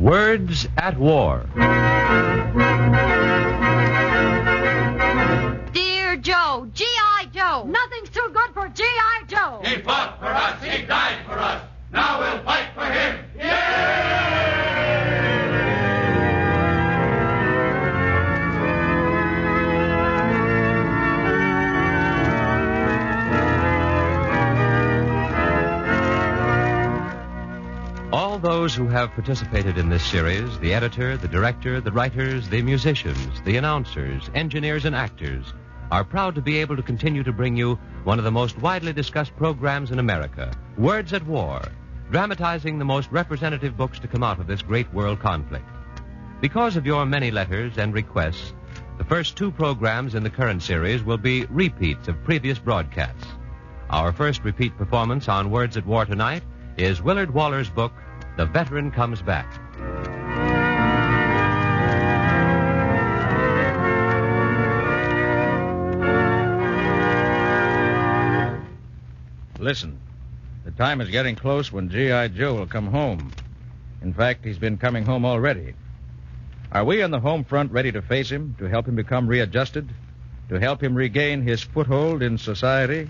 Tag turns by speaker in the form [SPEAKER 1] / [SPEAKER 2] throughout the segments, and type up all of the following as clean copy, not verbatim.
[SPEAKER 1] Words at War.
[SPEAKER 2] Dear Joe, G.I. Joe. Nothing's too good for G.I. Joe.
[SPEAKER 3] He fought for us. He died for us. Now we'll fight for him.
[SPEAKER 1] All those who have participated in this series, the editor, the director, the writers, the musicians, the announcers, engineers, and actors, are proud to be able to continue to bring you one of the most widely discussed programs in America, Words at War, dramatizing the most representative books to come out of this great world conflict. Because of your many letters and requests, the first two programs in the current series will be repeats of previous broadcasts. Our first repeat performance on Words at War tonight is Willard Waller's book, The Veteran Comes Back.
[SPEAKER 4] Listen, the time is getting close when G.I. Joe will come home. In fact, he's been coming home already. Are we on the home front ready to face him, to help him become readjusted, to help him regain his foothold in society?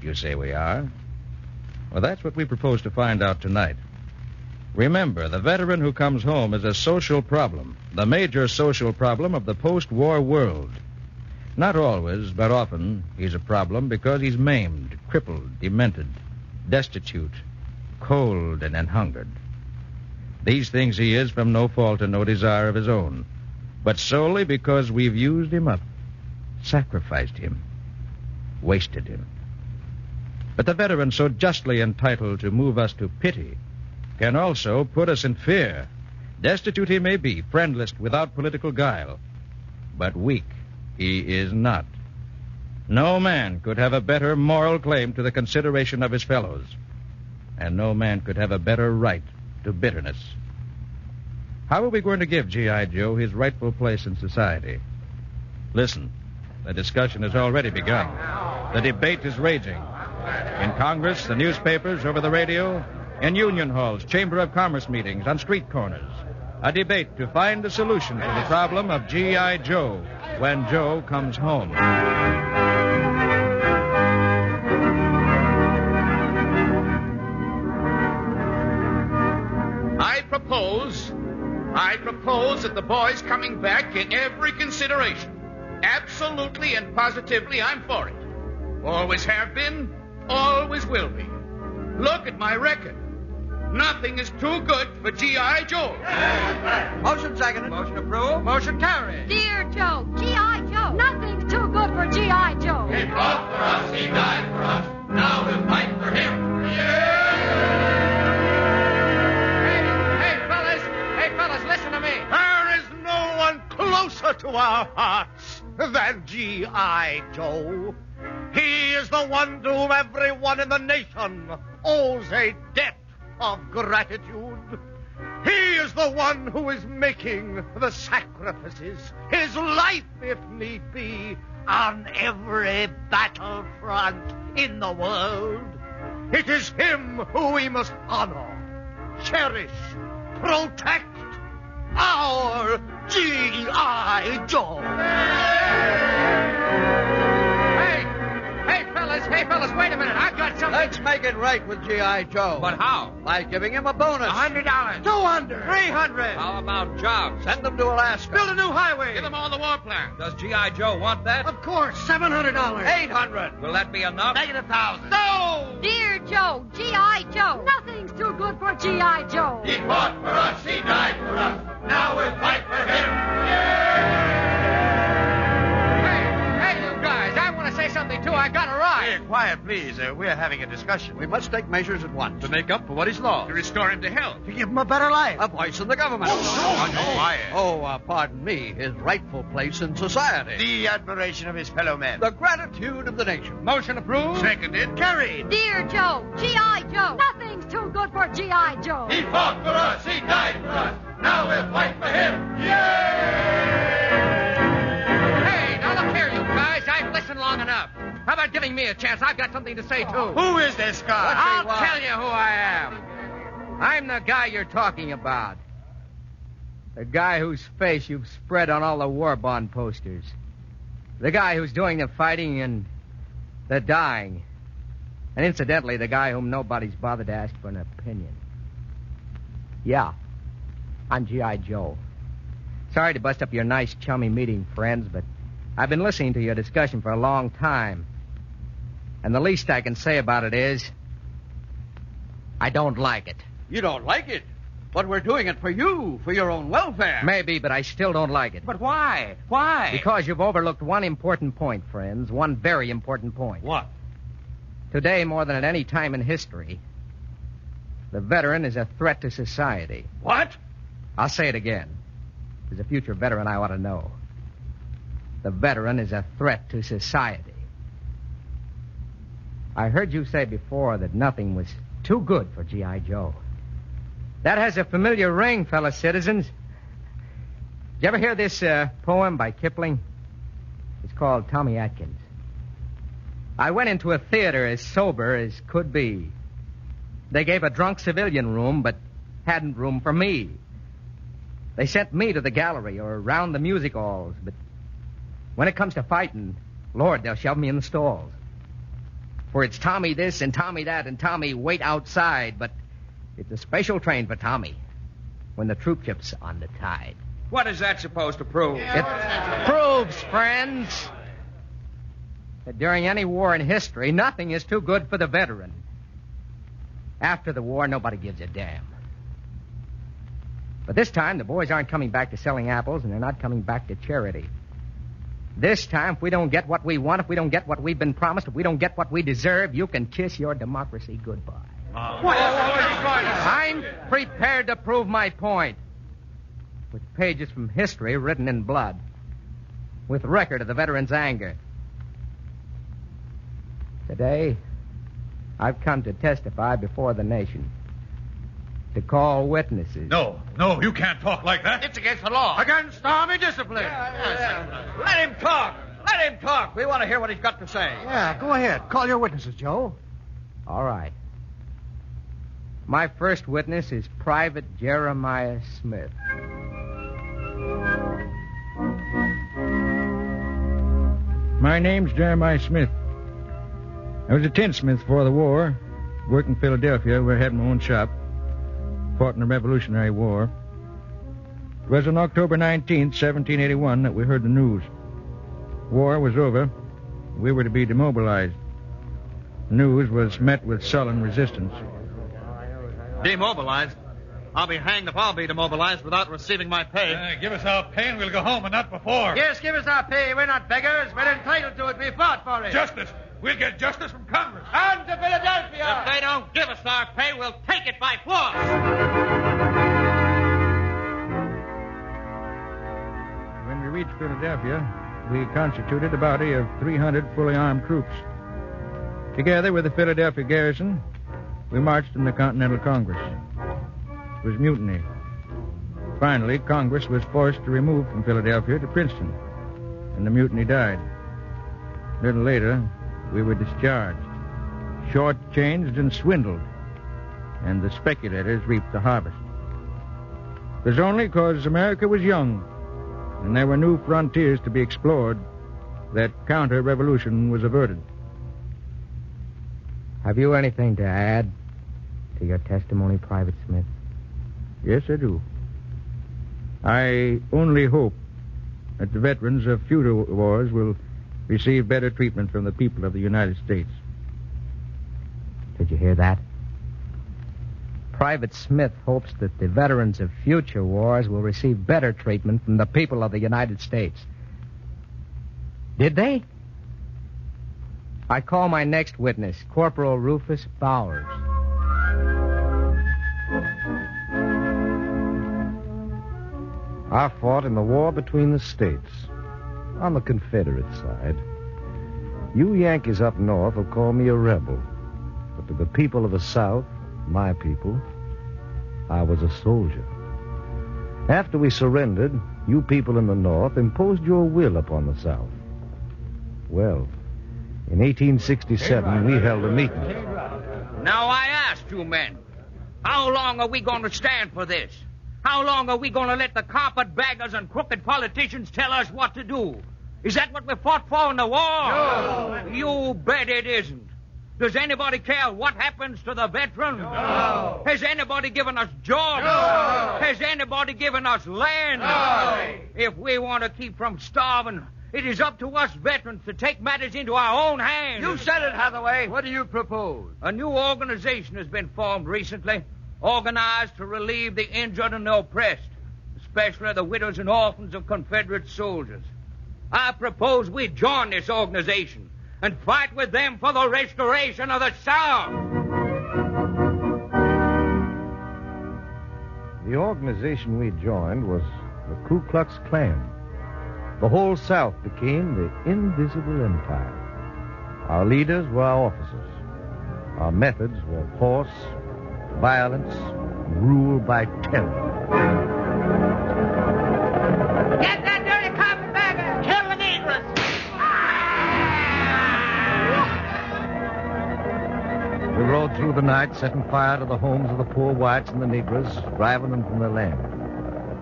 [SPEAKER 4] You say we are? Well, that's what we propose to find out tonight. Remember, the veteran who comes home is a social problem, the major social problem of the post-war world. Not always, but often, he's a problem because he's maimed, crippled, demented, destitute, cold, and hungered. These things he is from no fault and no desire of his own, but solely because we've used him up, sacrificed him, wasted him. But the veteran so justly entitled to move us to pity can also put us in fear. Destitute he may be, friendless, without political guile, but weak he is not. No man could have a better moral claim to the consideration of his fellows, and no man could have a better right to bitterness. How are we going to give G.I. Joe his rightful place in society? Listen, the discussion has already begun. The debate is raging. In Congress, the newspapers, over the radio, in union halls, chamber of commerce meetings, on street corners. A debate to find a solution to the problem of G.I. Joe when Joe comes home.
[SPEAKER 3] I propose that the boy's coming back in every consideration. Absolutely and positively, I'm for it. Always have been, always will be. Look at my record. Nothing is too good for G.I. Joe.
[SPEAKER 5] Motion seconded. Motion approved.
[SPEAKER 3] Motion carried.
[SPEAKER 2] Dear Joe, G.I. Joe. Nothing's too good for G.I. Joe.
[SPEAKER 3] He fought for us. He died for us. Now we'll fight for him.
[SPEAKER 6] Hey, fellas, listen to me.
[SPEAKER 5] There is no one closer to our hearts than G.I. Joe. He is the one to whom everyone in the nation owes a debt of gratitude. He is the one who is making the sacrifices, his life, if need be, on every battlefront in the world. It is him who we must honor, cherish, protect, our G.I. Joe.
[SPEAKER 6] Hey, fellas, wait a minute. I've got something.
[SPEAKER 5] Let's make it right with G.I. Joe.
[SPEAKER 6] But how?
[SPEAKER 5] By giving him a bonus.
[SPEAKER 6] $100.
[SPEAKER 5] $200. $300.
[SPEAKER 6] How about jobs?
[SPEAKER 5] Send them to Alaska.
[SPEAKER 6] Build a new highway.
[SPEAKER 3] Give them all the war plan.
[SPEAKER 6] Does G.I. Joe want that?
[SPEAKER 5] Of course, $700. $800.
[SPEAKER 6] Will that be enough?
[SPEAKER 5] -1,000.
[SPEAKER 3] No!
[SPEAKER 2] Dear Joe, G.I. Joe. Nothing's too good for G.I. Joe.
[SPEAKER 3] He fought for us. He died for us. Now we'll fight for him.
[SPEAKER 6] Hey, you guys, I want to say something, too. I got a ride.
[SPEAKER 5] Quiet, please. We're having a discussion. We must take measures at once. To make up for what he's lost.
[SPEAKER 3] To restore him to health.
[SPEAKER 5] To give him a better life. A voice in the government.
[SPEAKER 3] Quiet.
[SPEAKER 5] Pardon me. His rightful place in society.
[SPEAKER 3] The admiration of his fellow men.
[SPEAKER 5] The gratitude of the nation.
[SPEAKER 6] Motion approved.
[SPEAKER 3] Seconded.
[SPEAKER 5] Carried.
[SPEAKER 2] Dear Joe, G.I. Joe. Nothing's too good for G.I. Joe.
[SPEAKER 3] He fought for us. He died for us. Now we'll fight for him.
[SPEAKER 6] Hey, now look here, you guys. I've listened long enough. How about giving me a chance? I've got something to say, too.
[SPEAKER 3] Who is this guy?
[SPEAKER 6] I'll tell you who I am. I'm the guy you're talking about.
[SPEAKER 7] The guy whose face you've spread on all the war bond posters. The guy who's doing the fighting and the dying. And incidentally, the guy whom nobody's bothered to ask for an opinion. Yeah, I'm G.I. Joe. Sorry to bust up your nice, chummy meeting, friends, but I've been listening to your discussion for a long time. And the least I can say about it is, I don't like it.
[SPEAKER 8] You don't like it? But we're doing it for you, for your own welfare.
[SPEAKER 7] Maybe, but I still don't like it.
[SPEAKER 8] But why? Why?
[SPEAKER 7] Because you've overlooked one important point, friends. One very important point.
[SPEAKER 8] What?
[SPEAKER 7] Today, more than at any time in history, the veteran is a threat to society.
[SPEAKER 8] What?
[SPEAKER 7] I'll say it again. As a future veteran, I ought to know. The veteran is a threat to society. I heard you say before that nothing was too good for G.I. Joe. That has a familiar ring, fellow citizens. Did you ever hear this poem by Kipling? It's called Tommy Atkins. I went into a theater as sober as could be. They gave a drunk civilian room, but hadn't room for me. They sent me to the gallery or around the music halls, but when it comes to fighting, Lord, they'll shove me in the stalls. For it's Tommy this and Tommy that and Tommy wait outside, but it's a special train for Tommy when the troop ship's on the tide.
[SPEAKER 8] What is that supposed to prove?
[SPEAKER 7] It proves, friends, that during any war in history, nothing is too good for the veteran. After the war, nobody gives a damn. But this time, the boys aren't coming back to selling apples, and they're not coming back to charity. This time, if we don't get what we want, if we don't get what we've been promised, if we don't get what we deserve, you can kiss your democracy goodbye. I'm prepared to prove my point. With pages from history written in blood. With record of the veteran's anger. Today, I've come to testify before the nation. To call witnesses.
[SPEAKER 9] No, you can't talk like that.
[SPEAKER 6] It's against the law.
[SPEAKER 8] Against army discipline. Let him talk. Let him talk. We want to hear what he's got to say.
[SPEAKER 5] Yeah, go ahead. Call your witnesses, Joe.
[SPEAKER 7] All right. My first witness is Private Jeremiah Smith.
[SPEAKER 4] My name's Jeremiah Smith. I was a tinsmith before the war. Worked in Philadelphia where I had my own shop. Fought in the Revolutionary War. It was on October 19th, 1781, that we heard the news. War was over. We were to be demobilized. The news was met with sullen resistance.
[SPEAKER 10] Demobilized? I'll be hanged if I'll be demobilized without receiving my pay.
[SPEAKER 9] Give us our pay and we'll go home, and not before.
[SPEAKER 6] Yes, give us our pay. We're not beggars. We're entitled to it. We fought for it.
[SPEAKER 9] Justice. We'll get justice from Congress.
[SPEAKER 6] On to Philadelphia.
[SPEAKER 10] If they don't give us our pay, we'll take it by force.
[SPEAKER 4] When we reached Philadelphia, we constituted a body of 300 fully armed troops. Together with the Philadelphia garrison, we marched in the Continental Congress. It was mutiny. Finally, Congress was forced to remove from Philadelphia to Princeton, and the mutiny died. A little later, we were discharged, shortchanged and swindled, and the speculators reaped the harvest. It was only because America was young, and there were new frontiers to be explored, that counter-revolution was averted.
[SPEAKER 7] Have you anything to add to your testimony, Private Smith?
[SPEAKER 4] Yes, I do. I only hope that the veterans of future wars will receive better treatment from the people of the United States.
[SPEAKER 7] Did you hear that? Private Smith hopes that the veterans of future wars will receive better treatment from the people of the United States. Did they? I call my next witness, Corporal Rufus Bowers.
[SPEAKER 11] I fought in the war between the states, on the Confederate side. You Yankees up north will call me a rebel, but to the people of the South, my people, I was a soldier. After we surrendered, you people in the North imposed your will upon the South. Well, in 1867, we held a meeting.
[SPEAKER 8] Now I ask you men, how long are we going to stand for this?
[SPEAKER 6] How long are we going to let the carpetbaggers and crooked politicians tell us what to do? Is that what we fought for in the war?
[SPEAKER 5] No.
[SPEAKER 6] You bet it isn't. Does anybody care what happens to the veterans?
[SPEAKER 5] No.
[SPEAKER 6] Has anybody given us jobs?
[SPEAKER 5] No.
[SPEAKER 6] Has anybody given us land?
[SPEAKER 5] No.
[SPEAKER 6] If we want to keep from starving, it is up to us veterans to take matters into our own hands.
[SPEAKER 8] You said it, Hathaway.
[SPEAKER 6] What do you propose? A new organization has been formed recently, organized to relieve the injured and the oppressed, especially the widows and orphans of Confederate soldiers. I propose we join this organization and fight with them for the restoration of the South.
[SPEAKER 11] The organization we joined was the Ku Klux Klan. The whole South became the Invisible Empire. Our leaders were our officers. Our methods were force, violence, and rule by terror.
[SPEAKER 2] Get that dirty carpetbagger! Kill the negress!
[SPEAKER 11] We rode through the night, setting fire to the homes of the poor whites and the Negroes, driving them from their land.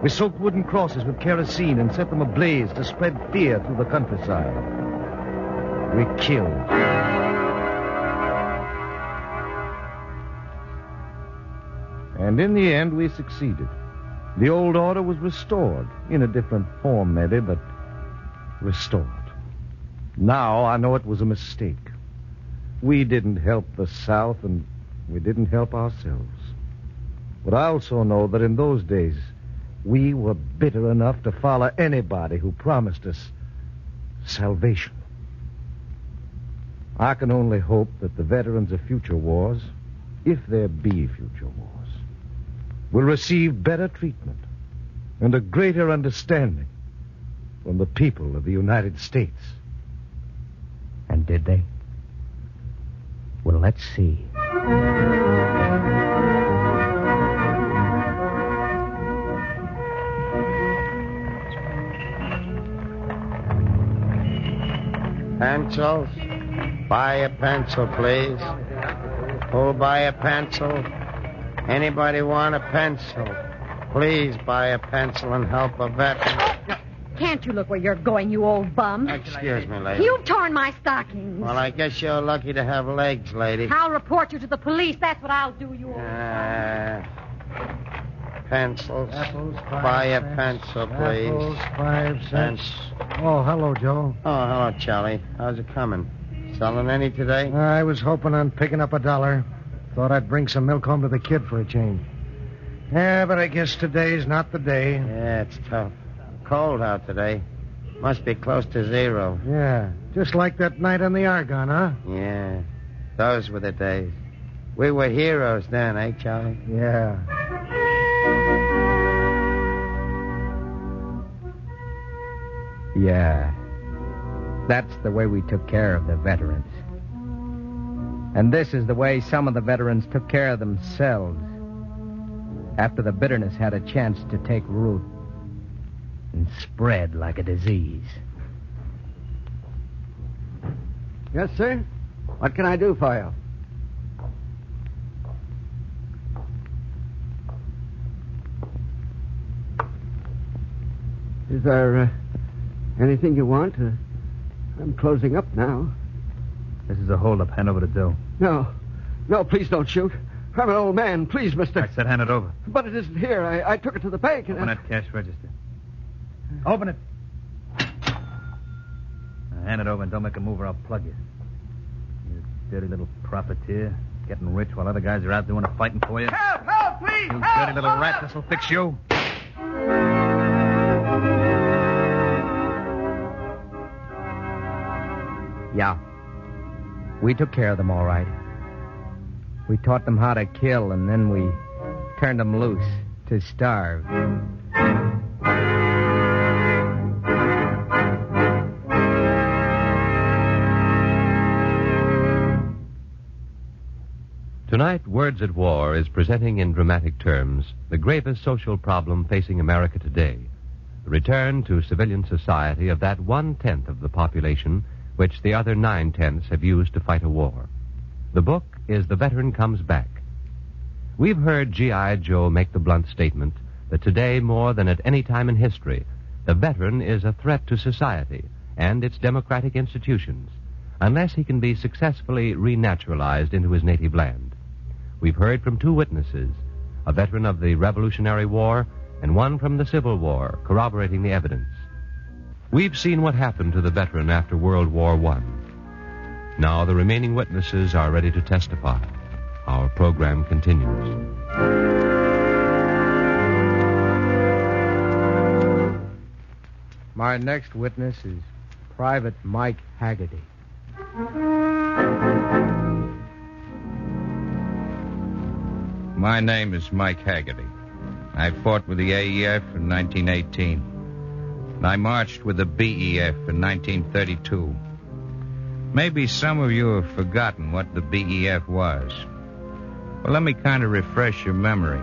[SPEAKER 11] We soaked wooden crosses with kerosene and set them ablaze to spread fear through the countryside. We killed. And in the end, we succeeded. The old order was restored, in a different form, maybe, but restored. Now I know it was a mistake. We didn't help the South, and we didn't help ourselves. But I also know that in those days, we were bitter enough to follow anybody who promised us salvation. I can only hope that the veterans of future wars, if there be future wars, will receive better treatment and a greater understanding from the people of the United States.
[SPEAKER 7] And did they? Well, let's see.
[SPEAKER 12] Pencils? Buy a pencil, please. Who'll buy a pencil? Anybody want a pencil? Please buy a pencil and help a veteran.
[SPEAKER 2] Can't you look where you're going, you old bum?
[SPEAKER 12] Excuse me, lady.
[SPEAKER 2] You've torn my stockings.
[SPEAKER 12] Well, I guess you're lucky to have legs, lady.
[SPEAKER 2] I'll report you to the police. That's what I'll do, you old
[SPEAKER 12] Pencils.
[SPEAKER 11] Apples, 5
[SPEAKER 12] Buy a
[SPEAKER 11] cents.
[SPEAKER 12] pencil, please.
[SPEAKER 11] Apples, 5 cents.
[SPEAKER 12] Cents.
[SPEAKER 11] Oh, hello, Joe.
[SPEAKER 12] Oh, hello, Charlie. How's it coming? Selling any today?
[SPEAKER 11] I was hoping on picking up $1. Thought I'd bring some milk home to the kid for a change. Yeah, but I guess today's not the day.
[SPEAKER 12] Yeah, it's tough. Cold out today. Must be close to 0.
[SPEAKER 11] Yeah, just like that night on the Argonne, huh?
[SPEAKER 12] Yeah, those were the days. We were heroes then, eh, Charlie?
[SPEAKER 11] Yeah.
[SPEAKER 7] Yeah. That's the way we took care of the veterans. And this is the way some of the veterans took care of themselves after the bitterness had a chance to take root and spread like a disease.
[SPEAKER 13] Yes, sir? What can I do for you? Is there anything you want? I'm closing up now.
[SPEAKER 4] This is a holdup. Hand over the dough.
[SPEAKER 13] No. No, please don't shoot. I'm an old man. Please, mister.
[SPEAKER 4] I said hand it over.
[SPEAKER 13] But it isn't here. I took it to the bank and...
[SPEAKER 4] Open that cash register. Open it. Now hand it over and don't make a move or I'll plug you. You dirty little profiteer. Getting rich while other guys are out doing the fighting for you.
[SPEAKER 5] Help! Help, please!
[SPEAKER 4] You
[SPEAKER 5] help!
[SPEAKER 4] dirty little rat. This'll fix you.
[SPEAKER 7] Yeah. We took care of them all right. We taught them how to kill, and then we turned them loose to starve.
[SPEAKER 1] Tonight, Words at War is presenting in dramatic terms the gravest social problem facing America today, the return to civilian society of that 1/10 of the population which the other 9/10 have used to fight a war. The book is The Veteran Comes Back. We've heard G.I. Joe make the blunt statement that today, more than at any time in history, the veteran is a threat to society and its democratic institutions, unless he can be successfully renaturalized into his native land. We've heard from two witnesses, a veteran of the Revolutionary War and one from the Civil War, corroborating the evidence. We've seen what happened to the veteran after World War I. Now the remaining witnesses are ready to testify. Our program continues.
[SPEAKER 7] My next witness is Private Mike Haggerty.
[SPEAKER 4] My name is Mike Haggerty. I fought with the AEF in 1918. And I marched with the BEF in 1932. Maybe some of you have forgotten what the BEF was. Well, let me kind of refresh your memory.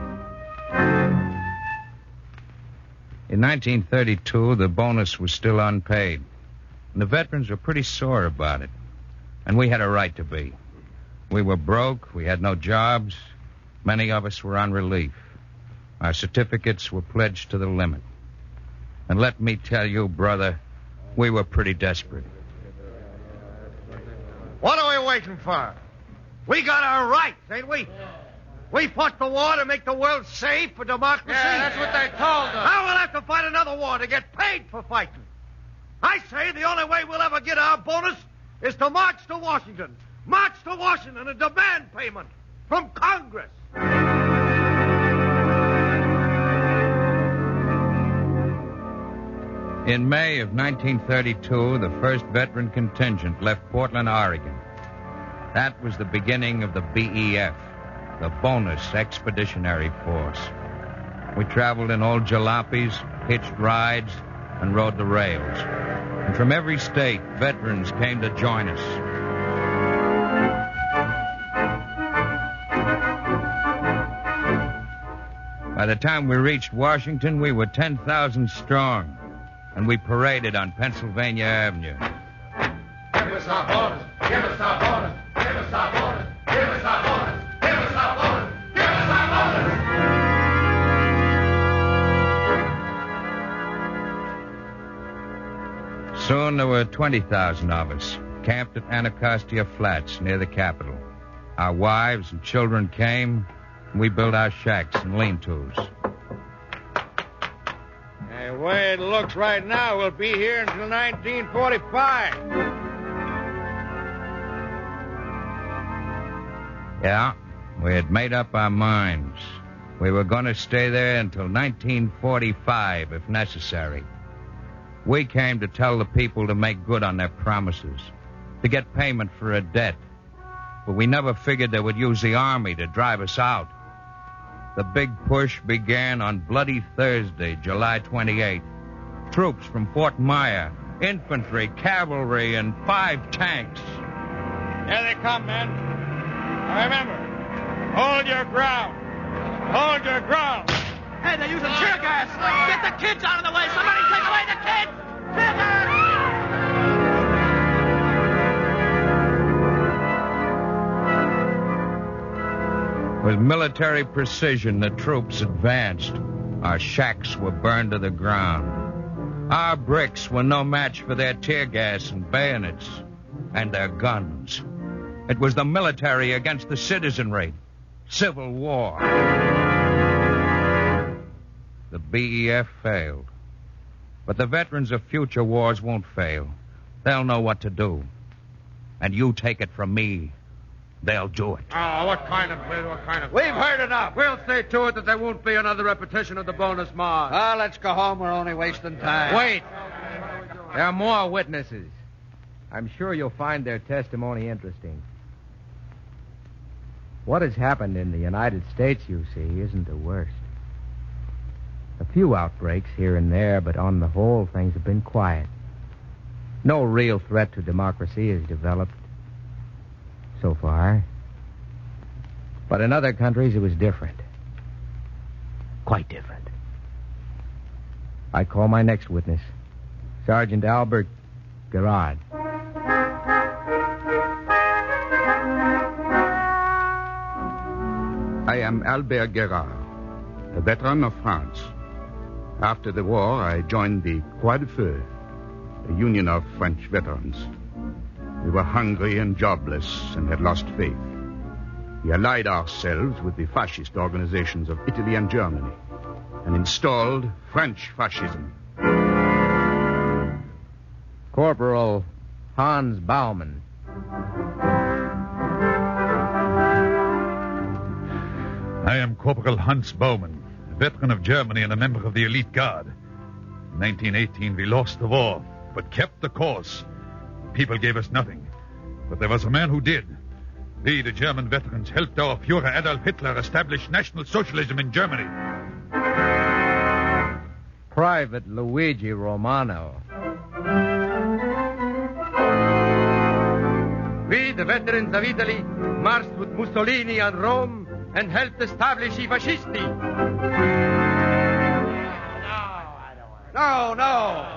[SPEAKER 4] In 1932, the bonus was still unpaid. And the veterans were pretty sore about it. And we had a right to be. We were broke. We had no jobs. Many of us were on relief. Our certificates were pledged to the limit. And let me tell you, brother, we were pretty desperate.
[SPEAKER 5] What are we waiting for? We got our rights, ain't we? We fought the war to make the world safe for democracy.
[SPEAKER 8] Yeah, that's what they told us.
[SPEAKER 5] Now we'll have to fight another war to get paid for fighting. I say the only way we'll ever get our bonus is to march to Washington. March to Washington and demand payment from Congress.
[SPEAKER 4] In May of 1932, the first veteran contingent left Portland, Oregon. That was the beginning of the BEF, the Bonus Expeditionary Force. We traveled in old jalopies, hitched rides, and rode the rails. And from every state, veterans came to join us. By the time we reached Washington, we were 10,000 strong. And we paraded on Pennsylvania Avenue.
[SPEAKER 8] Give us our bonus. Give us our bonus. Give us our bonus. Give us our bonus. Give us our bonus. Give us our bonus.
[SPEAKER 4] Soon there were 20,000 of us, camped at Anacostia Flats near the Capitol. Our wives and children came, and we built our shacks and lean-tos.
[SPEAKER 12] The way it looks right now, we'll be here until 1945.
[SPEAKER 4] Yeah, we had made up our minds. We were going to stay there until 1945, if necessary. We came to tell the people to make good on their promises, to get payment for a debt. But we never figured they would use the Army to drive us out. The big push began on Bloody Thursday, July 28. Troops from Fort Myer, infantry, cavalry, and 5 tanks.
[SPEAKER 12] Here they come, men. Now remember, hold your ground. Hold your ground.
[SPEAKER 8] Hey, they're using tear gas. Get the kids out of the way. Somebody take away the kids. Tear gas.
[SPEAKER 4] With military precision, the troops advanced. Our shacks were burned to the ground. Our bricks were no match for their tear gas and bayonets and their guns. It was the military against the citizenry. Civil war. The BEF failed. But the veterans of future wars won't fail. They'll know what to do. And you take it from me, they'll do it.
[SPEAKER 8] Oh, what kind of... We've heard enough. We'll see to it that there won't be another repetition of the bonus march.
[SPEAKER 12] Ah, let's go home. We're only wasting time.
[SPEAKER 7] Wait. There are more witnesses. I'm sure you'll find their testimony interesting. What has happened in the United States, you see, isn't the worst. A few outbreaks here and there, but on the whole, things have been quiet. No real threat to democracy has developed so far. But in other countries, it was different. Quite different. I call my next witness, Sergeant Albert Gerard.
[SPEAKER 14] I am Albert Gerard, a veteran of France. After the war, I joined the Croix de Feu, a union of French veterans. We were hungry and jobless and had lost faith. We allied ourselves with the fascist organizations of Italy and Germany and installed French fascism.
[SPEAKER 7] Corporal Hans Baumann.
[SPEAKER 9] I am Corporal Hans Baumann, a veteran of Germany and a member of the elite guard. In 1918, we lost the war, but kept the course. People gave us nothing. But there was a man who did. We, the German veterans, helped our Führer Adolf Hitler establish National Socialism in Germany.
[SPEAKER 7] Private Luigi Romano. We, the veterans of Italy, marched with Mussolini on Rome and helped establish I Fascisti.
[SPEAKER 6] No.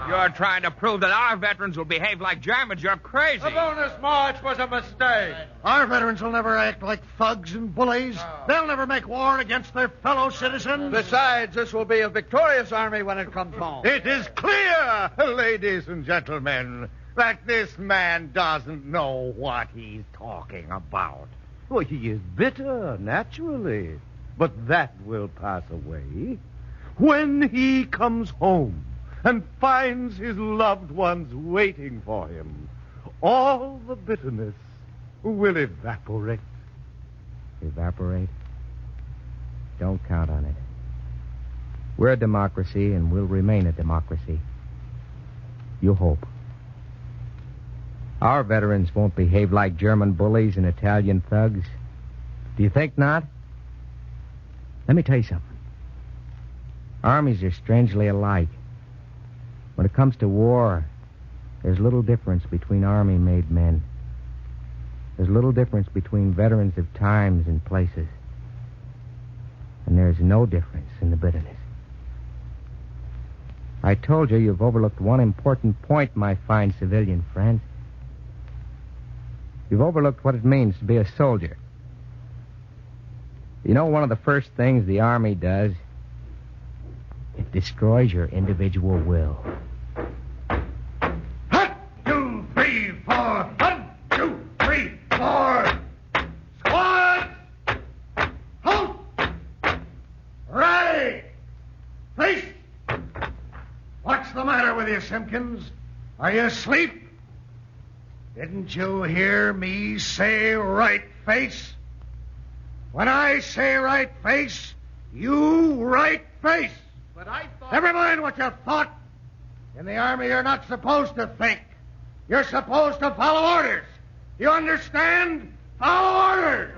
[SPEAKER 6] You're trying to prove that our veterans will behave like Germans. You're crazy.
[SPEAKER 5] The bonus march was a mistake. Our veterans will never act like thugs and bullies. They'll never make war against their fellow citizens.
[SPEAKER 10] Besides, this will be a victorious army when it comes home.
[SPEAKER 5] It is clear, ladies and gentlemen, that this man doesn't know what he's talking about.
[SPEAKER 11] Well, he is bitter, naturally. But that will pass away when he comes home and finds his loved ones waiting for him. All the bitterness will evaporate.
[SPEAKER 7] Evaporate? Don't count on it. We're a democracy, and we'll remain a democracy. You hope. Our veterans won't behave like German bullies and Italian thugs. Do you think not? Let me tell you something. Armies are strangely alike. When it comes to war, there's little difference between army-made men. There's little difference between veterans of times and places. And there's no difference in the bitterness. I told you you've overlooked one important point, my fine civilian friend. You've overlooked what it means to be a soldier. You know, one of the first things the Army does, it destroys your individual will.
[SPEAKER 5] 1, 2, 3, 4. 1, 2, 3, 4. Squad! Halt! Right! Face! What's the matter with you, Simpkins? Are you asleep? Didn't you hear me say right face? When I say right face, you right face.
[SPEAKER 10] But I thought...
[SPEAKER 5] Never mind what you thought. In the Army, you're not supposed to think. You're supposed to follow orders. You understand? Follow orders.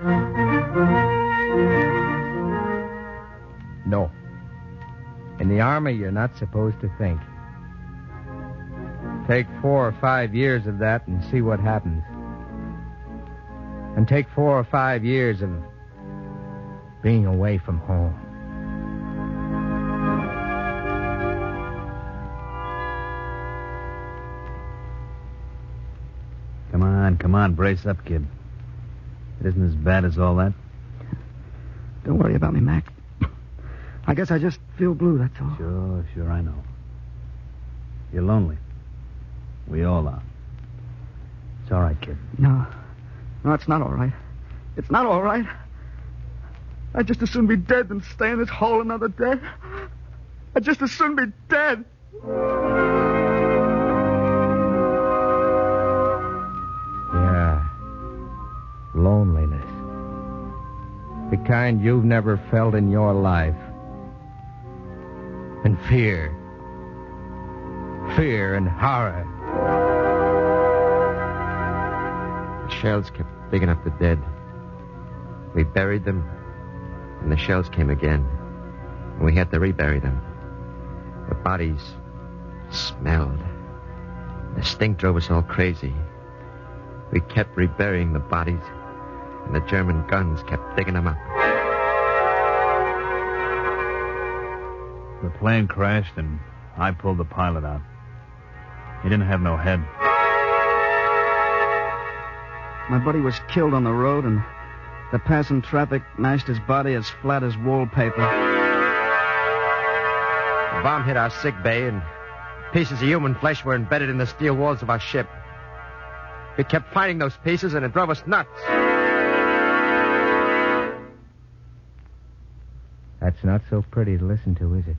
[SPEAKER 7] No. In the Army, you're not supposed to think. Take 4 or 5 years of that and see what happens. And take 4 or 5 years of being away from home.
[SPEAKER 15] Come on, brace up, kid. It isn't as bad as all that.
[SPEAKER 13] Don't worry about me, Mac. I guess I just feel blue, that's all.
[SPEAKER 15] Sure, I know. You're lonely. We all are. It's all right, kid.
[SPEAKER 13] No, it's not all right. It's not all right. I'd just as soon be dead than stay in this hole another day. I'd just as soon be dead.
[SPEAKER 7] Yeah. Loneliness. The kind you've never felt in your life. And fear. Fear and horror.
[SPEAKER 16] The shells kept digging up the dead. We buried them, and the shells came again. And we had to rebury them. The bodies smelled. The stink drove us all crazy. We kept reburying the bodies, and the German guns kept digging them up.
[SPEAKER 15] The plane crashed, and I pulled the pilot out. He didn't have no head.
[SPEAKER 13] My buddy was killed on the road, and the passing traffic mashed his body as flat as wallpaper.
[SPEAKER 16] bomb hit our sick bay, and pieces of human flesh were embedded in the steel walls of our ship. We kept finding those pieces, and it drove us nuts.
[SPEAKER 7] That's not so pretty to listen to, is it?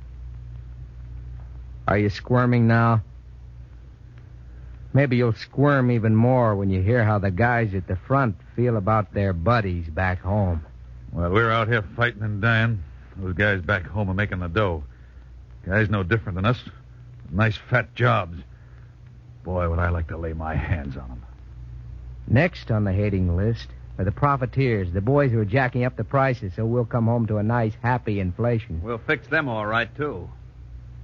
[SPEAKER 7] Are you squirming now? Maybe you'll squirm even more when you hear how the guys at the front feel about their buddies back home.
[SPEAKER 9] Well, we're out here fighting and dying. Those guys back home are making the dough. Guys no different than us. Nice fat jobs. Boy, would I like to lay my hands on them.
[SPEAKER 7] Next on the hating list are the profiteers, the boys who are jacking up the prices so we'll come home to a nice, happy inflation.
[SPEAKER 15] We'll fix them all right, too.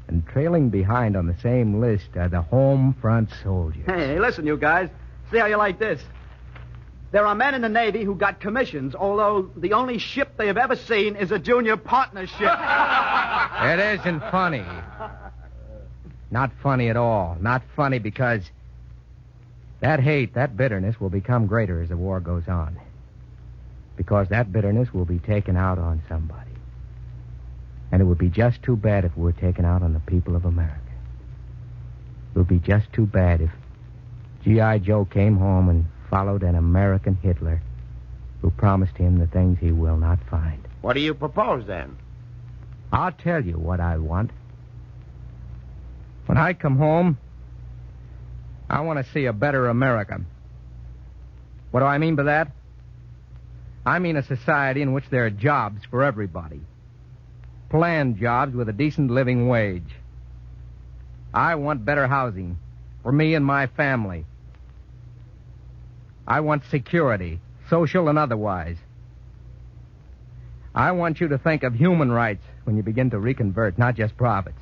[SPEAKER 7] And trailing behind on the same list are the home front soldiers.
[SPEAKER 13] Hey, listen, you guys. See how you like this. There are men in the Navy who got commissions, although the only ship they have ever seen is a junior partnership.
[SPEAKER 7] It isn't funny. Not funny at all. Not funny because that hate, that bitterness will become greater as the war goes on. Because that bitterness will be taken out on somebody. And it would be just too bad if it were taken out on the people of America. It would be just too bad if G.I. Joe came home and followed an American Hitler who promised him the things he will not find.
[SPEAKER 12] What do you propose, then?
[SPEAKER 7] I'll tell you what I want. When I come home, I want to see a better America. What do I mean by that? I mean a society in which there are jobs for everybody. Planned jobs with a decent living wage. I want better housing for me and my family. I want security, social and otherwise. I want you to think of human rights when you begin to reconvert, not just profits.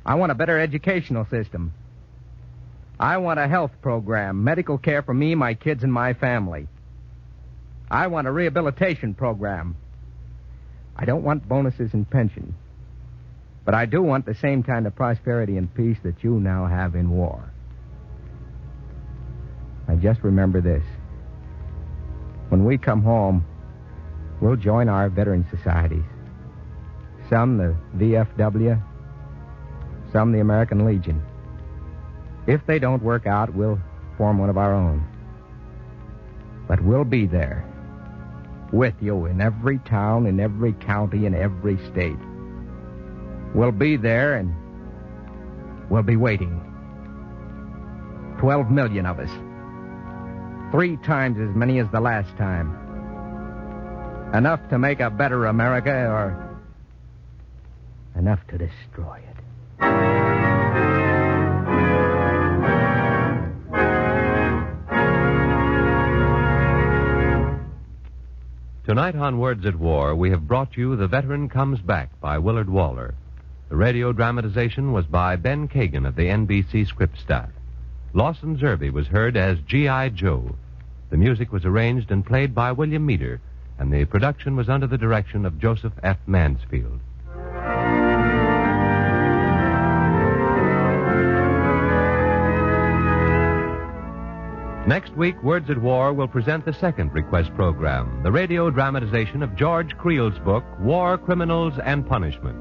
[SPEAKER 7] I want a better educational system. I want a health program, medical care for me, my kids, and my family. I want a rehabilitation program. I don't want bonuses and pension. But I do want the same kind of prosperity and peace that you now have in war. I just remember this. When we come home, we'll join our veteran societies. Some the VFW, some the American Legion. If they don't work out, we'll form one of our own. But we'll be there, with you in every town, in every county, in every state. We'll be there, and we'll be waiting. 12 million of us. 3 times as many as the last time. Enough to make a better America, or enough to destroy it.
[SPEAKER 1] Tonight on Words at War, we have brought you The Veteran Comes Back by Willard Waller. The radio dramatization was by Ben Kagan of the NBC script staff. Lawson Zerby was heard as G.I. Joe. The music was arranged and played by William Meader, and the production was under the direction of Joseph F. Mansfield. Next week, Words at War will present the second request program, the radio dramatization of George Creel's book, War, Criminals, and Punishment.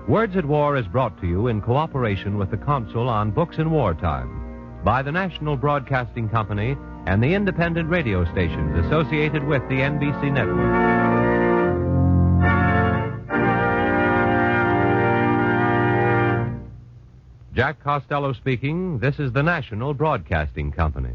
[SPEAKER 1] Words at War is brought to you in cooperation with the Council on Books in Wartime by the National Broadcasting Company and the independent radio stations associated with the NBC network. Jack Costello speaking. This is the National Broadcasting Company.